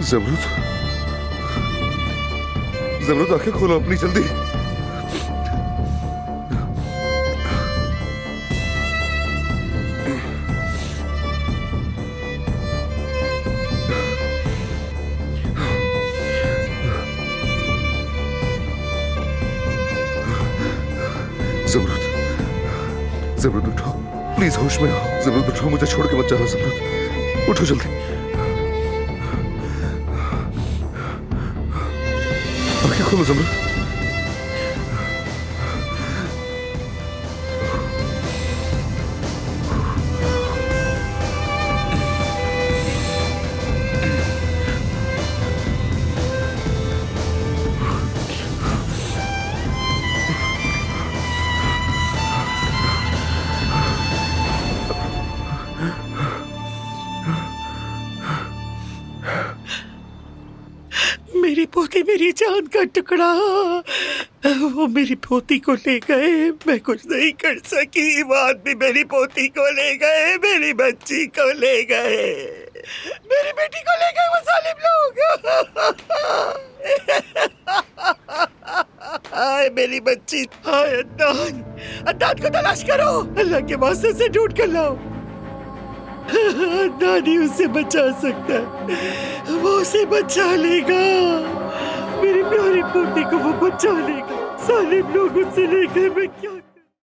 जमरुद, जमरुद आंखें खोलो अपनी जल्दी। जमरुद, जमरुद उठो प्लीज, होश में आओ। जमरुद उठो, मुझे छोड़ के मत जाना। जमरुद उठो जल्दी, आंखें खोलो जमरुद। मेरी पोती, मेरी जान का टुकड़ा, वो मेरी पोती को ले गए। मैं कुछ नहीं कर सकी। वो आदमी मेरी पोती को ले गए, मेरी बच्ची को ले गए, मेरी बेटी को ले गए वो जालिम लोग। हाय मेरी बच्ची, हाय अदनान, अदनान को तलाश करो। अल्लाह के वास्ते से ढूंढ कर लाओ। अदनान ही उसे बचा सकता है, वो उसे बचा लेगा। मेरी प्यारी पोती को वो बचा लेगा। सालिम लोग उससे ले गए, मैं क्या